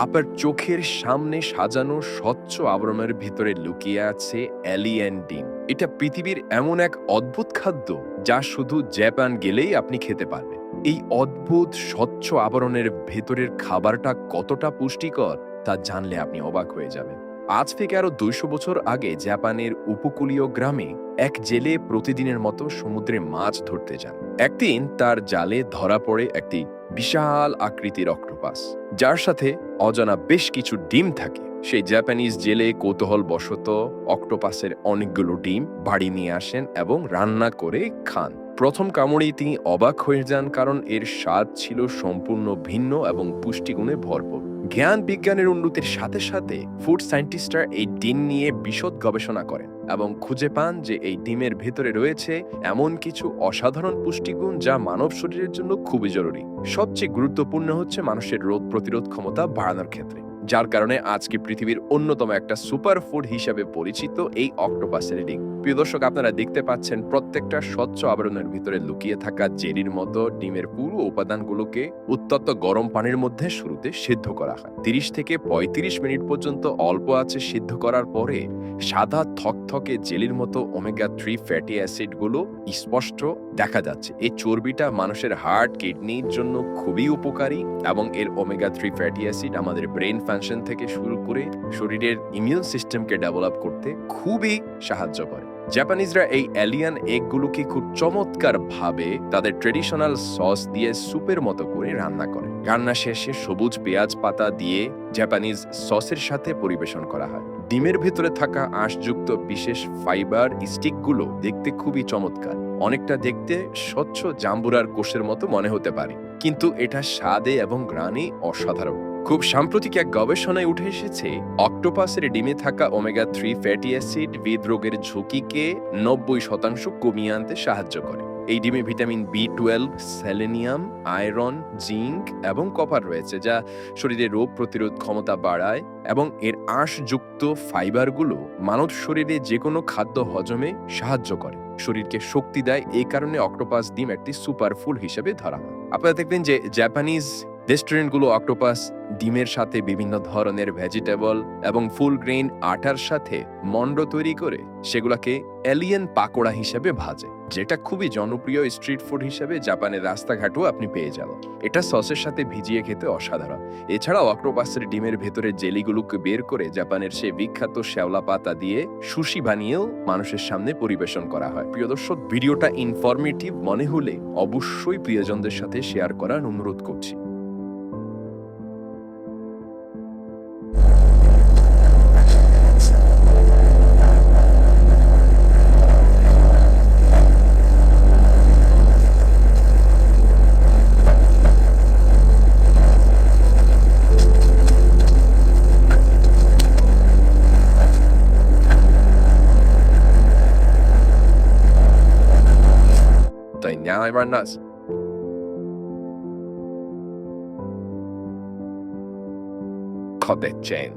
আপনার চোখের সামনে সাজানো স্বচ্ছ আবরণের ভিতরে লুকিয়ে আছে এলিয়েন ডিম। এটা পৃথিবীর এমন এক অদ্ভুত খাদ্য যা শুধু জাপান গেলেই আপনি খেতে পারবেন। এই অদ্ভুত স্বচ্ছ আবরণের ভেতরের খাবারটা কতটা পুষ্টিকর তা জানলে আপনি অবাক হয়ে যাবেন। আজ থেকে আরো ২০০ বছর আগে জাপানের উপকূলীয় গ্রামে এক জেলে প্রতিদিনের মতো সমুদ্রে মাছ ধরতে যান। একদিন তার জালে ধরা পড়ে একটি বিশাল আকৃতির অক্টোপাস, যার সাথে অজানা বেশ কিছু ডিম থাকে। সেই জাপানিজ জেলে কৌতূহলবশত অক্টোপাসের অনেকগুলো ডিম বাড়ি নিয়ে আসেন এবং রান্না করে খান। প্রথম কামড়েই তিনি অবাক হয়ে যান, কারণ এর স্বাদ ছিল সম্পূর্ণ ভিন্ন এবং পুষ্টিগুণে ভরপুর। জ্ঞান বিজ্ঞানের উন্নতির সাথে সাথে ফুড সায়েন্টিস্টরা এই ডিম নিয়ে বিশদ গবেষণা করেন এবং খুঁজে পান যে এই ডিমের ভেতরে রয়েছে এমন কিছু অসাধারণ পুষ্টিগুণ যা মানব শরীরের জন্য খুবই জরুরি। সবচেয়ে গুরুত্বপূর্ণ হচ্ছে মানুষের রোগ প্রতিরোধ ক্ষমতা বাড়ানোর ক্ষেত্রে, যার কারণে আজকে পৃথিবীর অন্যতম একটা সুপার ফুড হিসাবে পরিচিত এই অক্টোপাসের ডিম। প্রিয় দর্শক, আপনারা দেখতে পাচ্ছেন প্রত্যেকটা স্বচ্ছ আবরণের ভিতরে লুকিয়ে থাকা জেলির মতো ডিমের পুরো উপাদানগুলোকে উত্তপ্ত গরম পানির মধ্যে শুরুতে সিদ্ধ করা হয়। ৩০ থেকে ৩৫ মিনিট পর্যন্ত অল্প আঁচে সিদ্ধ করার পরে সাদা থকথকে জেলির মতো ওমেগা-3 ফ্যাটি অ্যাসিডগুলো স্পষ্ট দেখা যাচ্ছে। এই চর্বিটা মানুষের হার্ট, কিডনির জন্য খুবই উপকারী এবং এর ওমেগা-3 ফ্যাটি অ্যাসিড আমাদের ব্রেন ফাংশন থেকে শুরু করে শরীরের ইমিউন সিস্টেমকে ডেভেলপ করতে খুবই সাহায্য করে। জাপানিজরা এই এলিয়ান এগগুলোকে খুব চমৎকার ভাবে তাদের ট্রেডিশনাল সস দিয়ে স্যুপের মতো করে রান্না করে। রান্না শেষে সবুজ পেঁয়াজ পাতা দিয়ে জাপানিজ সসের সাথে পরিবেশন করা হয়। ডিমের ভেতরে থাকা আঁশযুক্ত বিশেষ ফাইবার স্টিকগুলো দেখতে খুবই চমৎকার। অনেকটা দেখতে স্বচ্ছ জাম্বুরার কোষের মতো মনে হতে পারে, কিন্তু এটা স্বাদে এবং ঘ্রাণে অসাধারণ। খুব সাম্প্রতিক এক গবেষণায় উঠে এসেছে অক্টোপাসের ডিমে থাকা ওমেগা-3 ফ্যাটি অ্যাসিড হৃদরোগের ঝুঁকিকে ৯০% কমিয়ে আনতে সাহায্য করে। এই ডিমে ভিটামিন বি12, সেলেনিয়াম, আয়রন, জিঙ্ক এবং কপার রয়েছে, যা শরীরের রোগ প্রতিরোধ ক্ষমতা বাড়ায় এবং এর আঁশযুক্ত ফাইবারগুলো মানব শরীরে যে কোনো খাদ্য হজমে সাহায্য করে, শরীরকে শক্তি দেয়। এই কারণে অক্টোপাস ডিম একটি সুপার ফুড হিসেবে ধরা হয়। আপনারা দেখবেন যে জাপানিজ রেস্টুরেন্টগুলো অক্টোপাস ডিমের সাথে বিভিন্ন ধরনের ভেজিটেবল এবং ফুল গ্রেইন আটার সাথে মন্ড তৈরি করে সেগুলোকে এলিয়েন পাকোড়া হিসেবে ভাজে, যেটা খুবই জনপ্রিয় স্ট্রিট ফুড হিসেবে জাপানের রাস্তাঘাটেও আপনি পেয়ে যাবেন। এটা সসের সাথে ভিজিয়ে খেতে অসাধারণ। এছাড়াও অক্টোপাসের ডিমের ভেতরে জেলিগুলোকে বের করে জাপানের সেই বিখ্যাত শ্যাওলা পাতা দিয়ে সুশি বানিয়েও মানুষের সামনে পরিবেশন করা হয়। প্রিয় দর্শক, ভিডিওটা ইনফরমেটিভ মনে হলে অবশ্যই প্রিয়জনদের সাথে শেয়ার করার অনুরোধ করছি। তাই ন্যায় রান্নাস খদের চেন